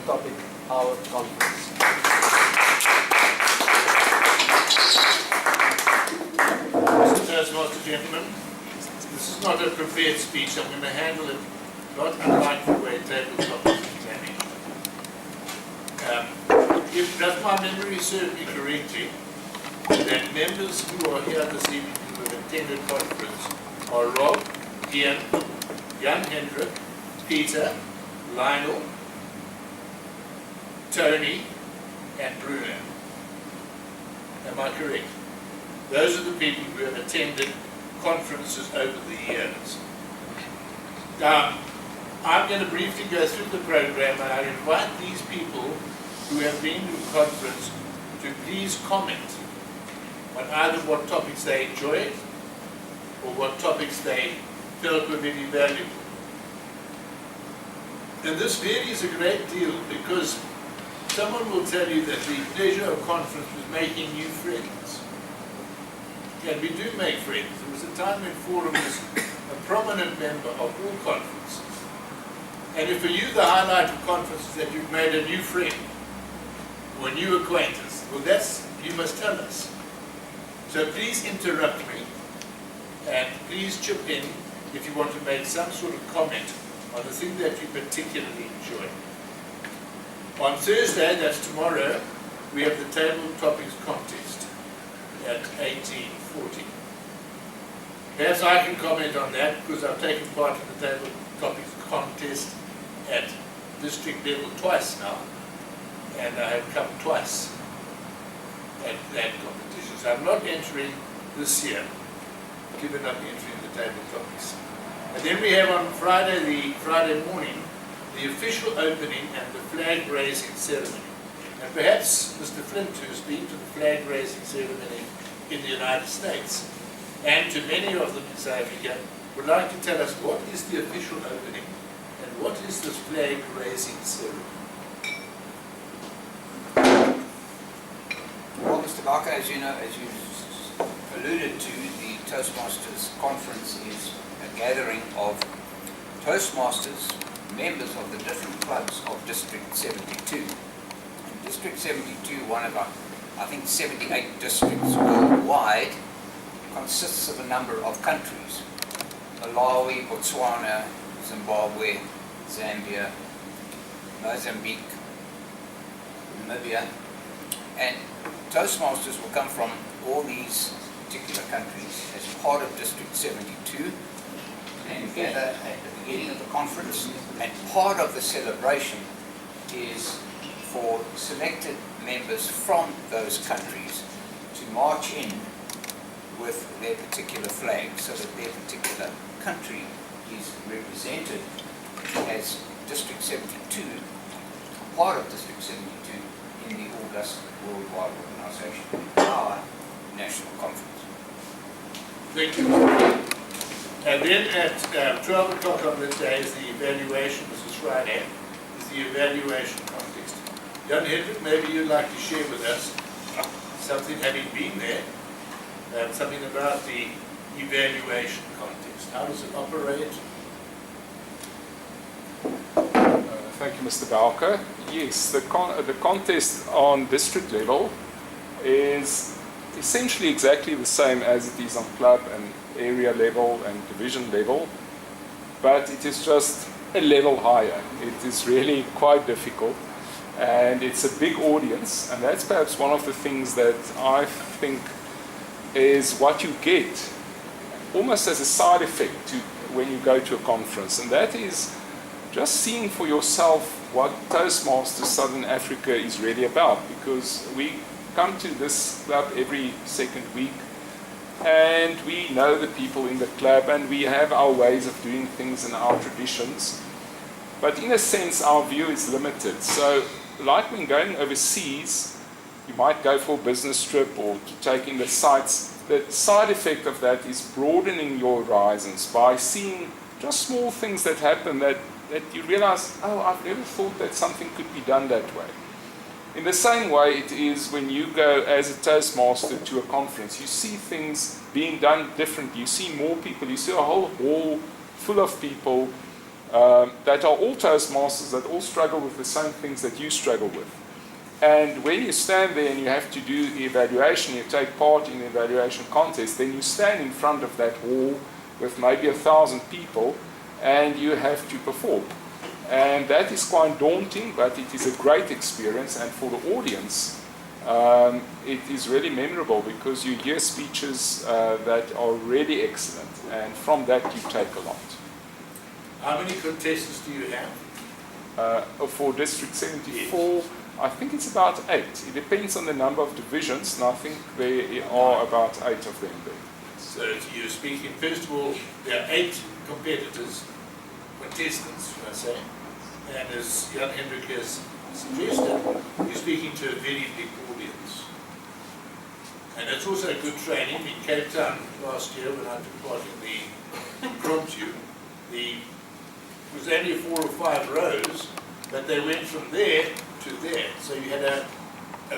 topic, our conference. Mr. Toastmaster, gentlemen, this is not a prepared speech. I'm going to handle it not unlike the way tabletop is examining. If does my memory serve me correctly, that members who are here this evening who have attended conference are Rob, Ian, Jan Hendrik, Peter, Lionel, Tony, and Bruno. Am I correct? Those are the people who have attended conferences over the years. Now, I'm going to briefly go through the program, and I invite these people who have been to a conference to please comment on either what topics they enjoyed or what topics they felt were very valuable. And this varies a great deal because someone will tell you that the pleasure of conference was making new friends. And we do make friends. There was a time when Forum was a prominent member of all conferences. And if for you the highlight of conference is that you've made a new friend or a new acquaintance, well that's, you must tell us. So please interrupt me and please chip in if you want to make some sort of comment on the thing that you particularly enjoy. On Thursday, that's tomorrow, we have the table topics contest at 18:40. Perhaps I can comment on that because I've taken part in the table topics contest at district level twice now, and I have come twice at that competition. So I'm not entering this year, given up entering the table topics. And then we have on Friday morning, the official opening and the flag raising ceremony. And perhaps Mr. Flint, who's been to the flag raising ceremony in the United States, and to many of them in South Africa, would like to tell us what is the official opening and what is this flag raising ceremony. Well, Mr. Bowker, as you know, as you alluded to, the Toastmasters conference is a gathering of Toastmasters, members of the different clubs of District 72. And District 72, one of our, I think, 78 districts worldwide, consists of a number of countries: Malawi, Botswana, Zimbabwe, Zambia, Mozambique, Namibia, and Toastmasters will come from all these particular countries as part of District 72 and gather at the beginning of the conference, and part of the celebration is for selected members from those countries to march in with their particular flag so that their particular country is represented as District 72, part of District 72 in the august worldwide organization, our national conference. Thank you. And then at 12 o'clock on this day is the evaluation, this is Friday, is the evaluation contest. Jan Hendrik, maybe you'd like to share with us something, having been there, something about the evaluation contest. How does it operate? Thank you, Mr. Bowker. Yes, the contest on district level is essentially exactly the same as it is on club and area level and division level, but it is just a level higher. It is really quite difficult, and it's a big audience, and that's perhaps one of the things that I think is what you get almost as a side effect to when you go to a conference, and that is just seeing for yourself what Toastmasters Southern Africa is really about, because we come to this club every second week and we know the people in the club and we have our ways of doing things and our traditions, but in a sense our view is limited. So like when going overseas, you might go for a business trip or to take in the sights. The side effect of that is broadening your horizons by seeing just small things that happen that you realize, oh, I've never thought that something could be done that way. In the same way it is when you go as a Toastmaster to a conference. You see things being done differently. You see more people. You see a whole hall full of people that are all Toastmasters, that all struggle with the same things that you struggle with. And when you stand there and you have to do evaluation, you take part in the evaluation contest, then you stand in front of that wall with maybe 1,000 people and you have to perform. And that is quite daunting, but it is a great experience, and for the audience, it is really memorable because you hear speeches that are really excellent, and from that you take a lot. How many contestants do you have? For District 74, I think it's about 8. It depends on the number of divisions, and I think there are about 8 of them there. So you're speaking, first of all, there are 8 competitors, contestants, should I say, and as Jan Hendrik has suggested, you're speaking to a very big audience. And it's also good training. In Cape Town last year, when I took part in the impromptu, it was only 4 or 5 rows, but they went from there to there. So you had a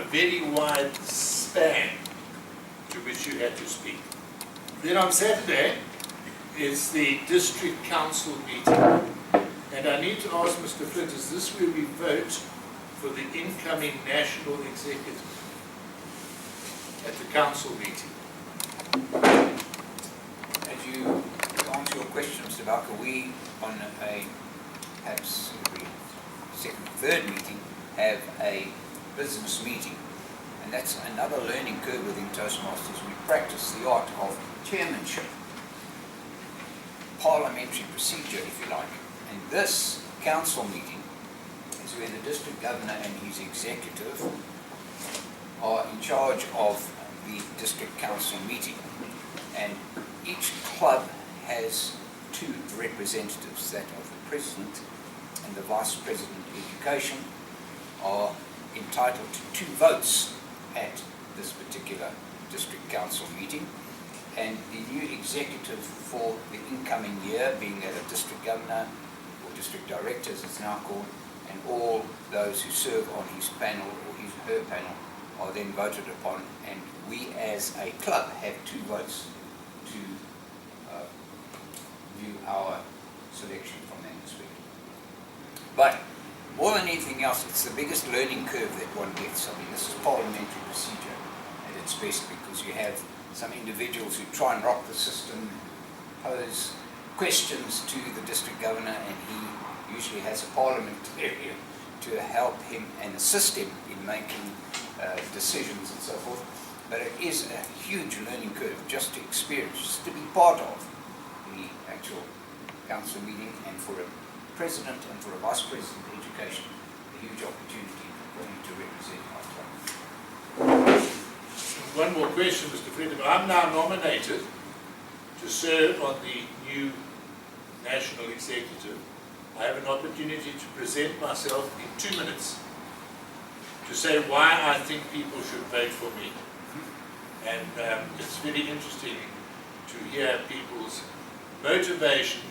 very wide span to which you had to speak. Then on Saturday is the district council meeting. And I need to ask Mr. Flint, is this where we vote for the incoming national executive at the council meeting? As you answer your question, Mr. Bowker, we on a perhaps every second, third meeting have a business meeting. And that's another learning curve within Toastmasters. We practice the art of chairmanship, parliamentary procedure, if you like. And this council meeting is where the district governor and his executive are in charge of the district council meeting. And each club has 2 representatives, that of the president and the vice president of education, are entitled to 2 votes at this particular district council meeting. And the new executive for the incoming year, being that a district governor or district director as it's now called, and all those who serve on his panel or his her panel are then voted upon, and we as a club have 2 votes to view our selection from that perspective. But more than anything else, it's the biggest learning curve that one gets. I mean, this is parliamentary procedure at its best, because you have some individuals who try and rock the system, pose questions to the district governor, and he usually has a parliamentarian to help him and assist him in making decisions and so forth. But it is a huge learning curve just to experience, just to be part of the actual council meeting, and for a president and for a vice president of education, a huge opportunity for him to represent our club. One more question, Mr. Flint. I'm now nominated to serve on the new national executive. I have an opportunity to present myself in 2 minutes to say why I think people should vote for me. And it's very interesting to hear people's motivation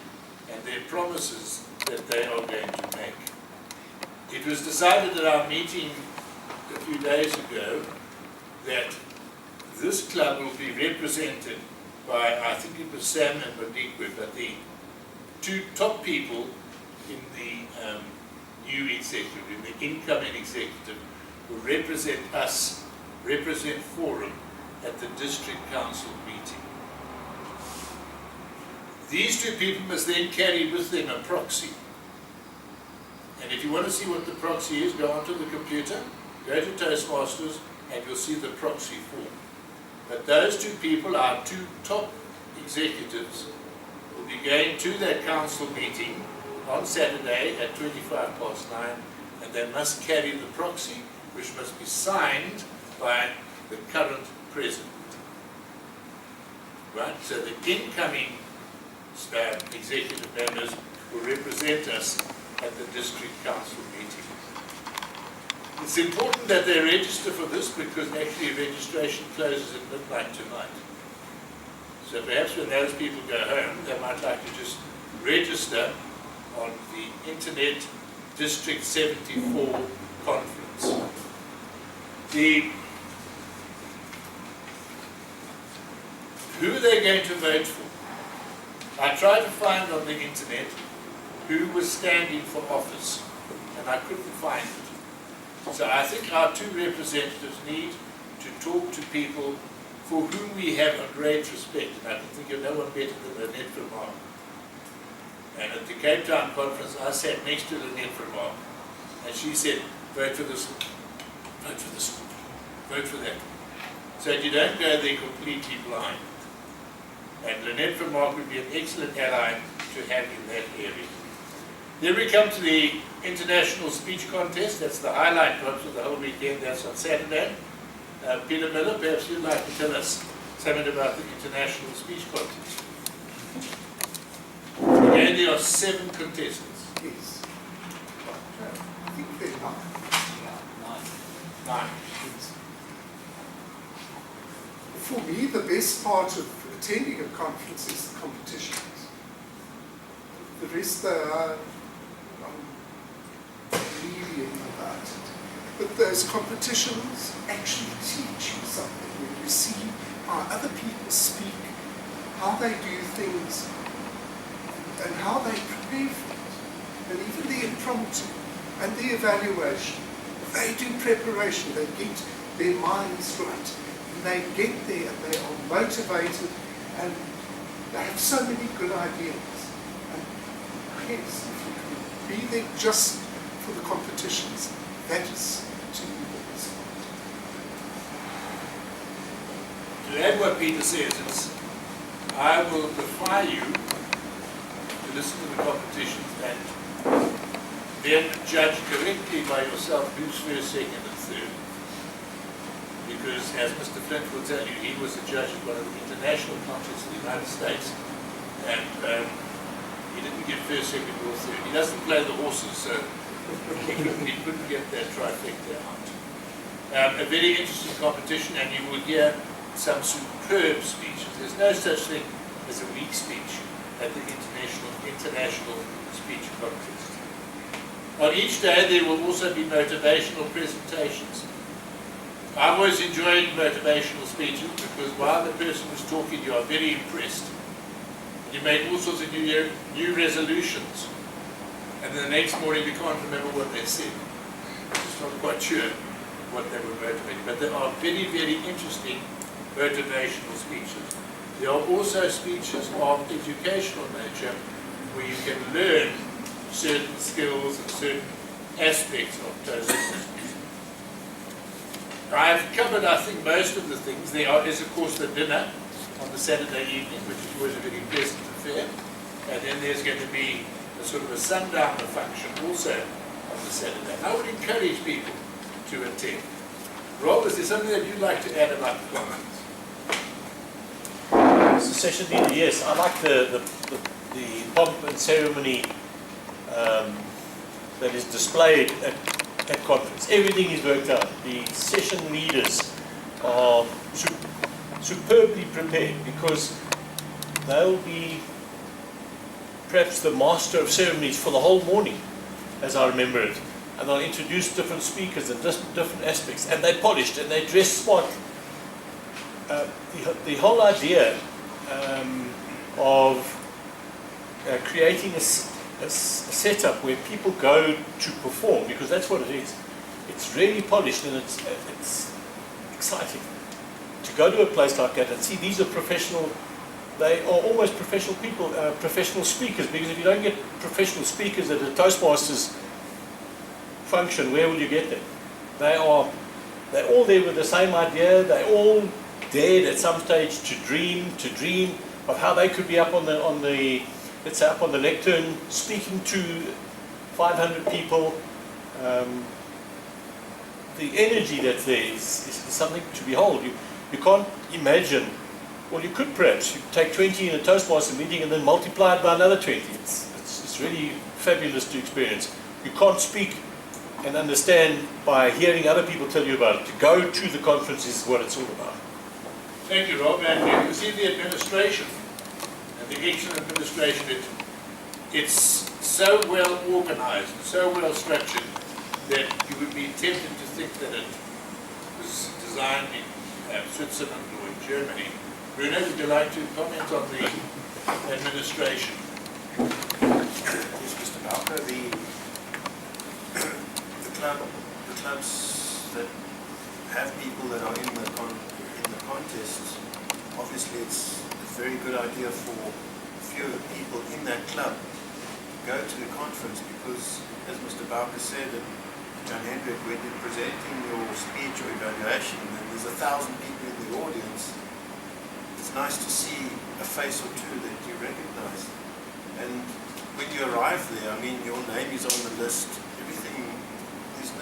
and their promises that they are going to make. It was decided at our meeting a few days ago that this club will be represented by, I think it was Sam and Monique, but the 2 top people in the new executive, in the incoming executive, will represent us, represent Forum at the district council meeting. These 2 people must then carry with them a proxy. And if you want to see what the proxy is, go onto the computer, go to Toastmasters, and you'll see the proxy form. But those 2 people, our 2 top executives, will be going to that council meeting on Saturday at 9:25, and they must carry the proxy, which must be signed by the current president. Right? So the incoming executive members will represent us at the district council meeting. It's important that they register for this, because actually registration closes at midnight tonight. So perhaps when those people go home, they might like to just register on the Internet District 74 conference. Who are they going to vote for? I tried to find on the internet who was standing for office, and I couldn't find it. So I think our two representatives need to talk to people for whom we have a great respect, and I can think of no one better than Lynette Vermaak. And at the Cape Town conference, I sat next to Lynette Vermaak, and she said, vote for this one, vote for this one, vote for that one. So you don't go there completely blind. And Lynette Vermaak would be an excellent ally to have in that area. Then we come to the International Speech Contest. That's the highlight perhaps of the whole weekend. That's on Saturday. Peter Miller, perhaps you'd like to tell us something about the International Speech Contest. Again, there are 7 contestants. Yes. I think they're 9. Yeah, 9. For me, the best part of attending a conference is the competitions. The rest, I'm medium about it. But those competitions actually teach you something when you see how other people speak, how they do things, and how they prepare for it. And even the impromptu and the evaluation, they do preparation, they get their minds right. They get there and they are motivated and they have so many good ideas. And yes, if you can be there just for the competitions, that is to me the best part. To add what Peter says, is I will defy you to listen to the competitions and then judge correctly by yourself who's first, second, and third. Because, as Mr. Flint will tell you, he was a judge at one of the international contests in the United States, and he didn't get first, second, or third. He doesn't play the horses, so he couldn't get that trifecta out. A very interesting competition, and you will hear some superb speeches. There's no such thing as a weak speech at the international speech contest. On each day, there will also be motivational presentations. I've always enjoyed motivational speeches because while the person was talking, you are very impressed. You make all sorts of new resolutions, and then the next morning you can't remember what they said. You're just not quite sure what they were motivating. But there are very, very interesting motivational speeches. There are also speeches of educational nature where you can learn certain skills and certain aspects of Toastmasters. I've covered, I think, most of the things. There is, of course, the dinner on the Saturday evening, which is always a very pleasant affair. And then there's going to be a sort of a sundowner function also on the Saturday. I would encourage people to attend. Rob, is there something that you'd like to add about the conference? As a session leader, yes, I like the pomp and ceremony that is displayed at conference. Everything is worked out. The session leaders are superbly prepared because they'll be perhaps the master of ceremonies for the whole morning, as I remember it. And they'll introduce different speakers and different aspects, and they're polished and they dress smart. The whole idea of creating a setup where people go to perform, because that's what it is. It's really polished and it's exciting to go to a place like that and see these are professional. They are almost professional people, professional speakers. Because if you don't get professional speakers at a Toastmasters function, where will you get them? They're all there with the same idea. They all dared at some stage to dream of how they could be up on the let's say up on the lectern, speaking to 500 people. The energy that's there is something to behold. You can't imagine. Well, you could perhaps. You take 20 in a Toastmaster meeting and then multiply it by another 20. It's really fabulous to experience. You can't speak and understand by hearing other people tell you about it. To go to the conference is what it's all about. Thank you, Rob. And you can see the administration and the excellent administration. It's so well organized, so well structured that you would be tempted to think that it was designed in Switzerland or in Germany. Bruno, would you like to comment on the administration? Yes, Mr. Bowker, the clubs that have people that are in the contest, obviously it's a very good idea for fewer people in that club to go to the conference, because as Mr. Bowker said, and John Hendrik, when you're presenting your speech or evaluation and there's 1,000 people in the audience, it's nice to see a face or two that you recognize. And when you arrive there, I mean, your name is on the list, everything, there's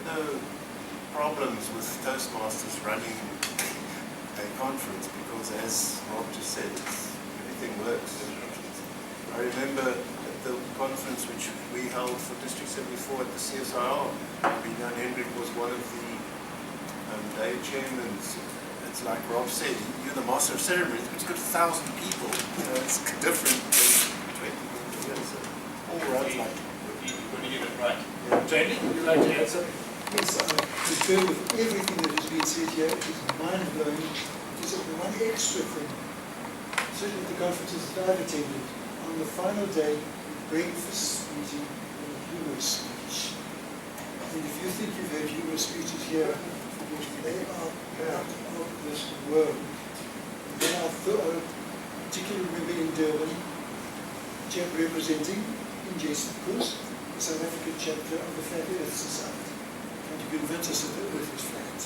no problems with Toastmasters running a conference, because as Rob just said, everything works. I remember at the conference which we held for District 74 at the CSIR, Jan Hendrik was one of the day chairmen. It's like Rob said, you're the master of ceremonies, but you've got 1,000 people. You know, it's different than 20 people here. So all roads like When you get it right. Jamie, would you like to add something? Yes, I concur with everything that has been said here. It is mind-blowing. It is one extra thing. Certainly at the conferences that I've attended, on the final day, breakfast meeting and a humorous speech. And if you think you've heard humorous speeches here, they are out of this world. And then I particularly remember in Durban, chap representing, in jest of course, the South African chapter of the Flat Earth Society, trying to convince us that the Earth is flat.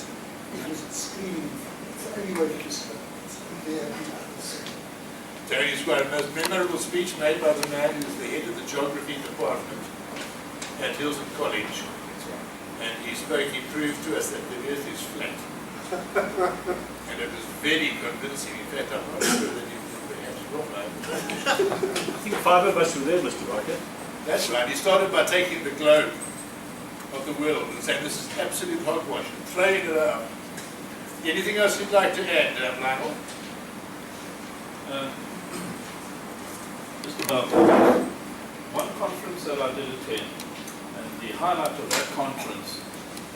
It was screaming, it's the only way to describe it. There are others. Tony's got a most memorable speech made by the man who's the head of the geography department at Hilton College. And he spoke, he proved to us that the Earth is flat. And it was very convincing. In fact, I'm not sure that he was perhaps wrong. I think 5 of us were there, Mr. Bowker. That's right. He started by taking the globe of the world and saying this is absolute hogwash and throwing it out. Anything else you'd like to add, Lionel? Mr. Bowker, one conference that I did attend, and the highlight of that conference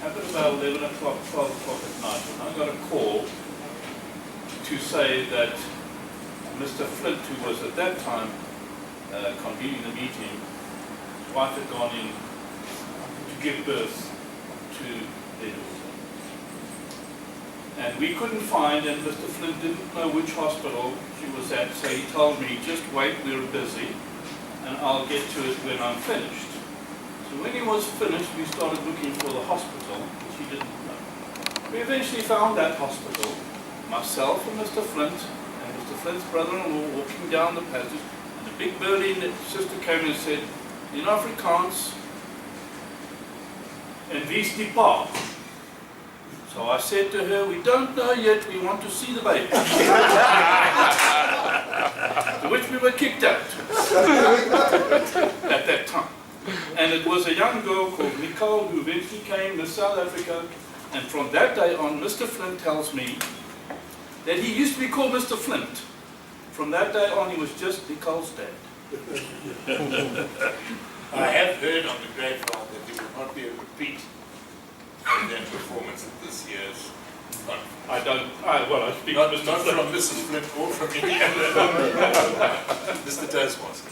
happened about 11 o'clock, 12 o'clock at night, and I got a call to say that Mr. Flint, who was at that time convening the meeting, his wife had gone in to give birth to their daughter. And we couldn't find, and Mr. Flint didn't know which hospital she was at, so he told me, just wait, we're busy, and I'll get to it when I'm finished. So when he was finished, we started looking for the hospital, which he didn't know. We eventually found that hospital, myself and Mr. Flint, and Mr. Flint's brother-in-law walking down the passage, and the big burly sister came and said, in Afrikaans, en wie is die pa? So I said to her, we don't know yet, we want to see the baby. To which we were kicked out at that time. And it was a young girl called Nicole who eventually came to South Africa, and from that day on, Mr. Flint tells me that he used to be called Mr. Flint. From that day on, he was just Nicole's dad. I have heard on the grapevine that there will not be a repeat of that performance at this year's conference. I speak Not, to Mr. not Flint. from Mrs. Flint or from any other Mr. Toastmaster.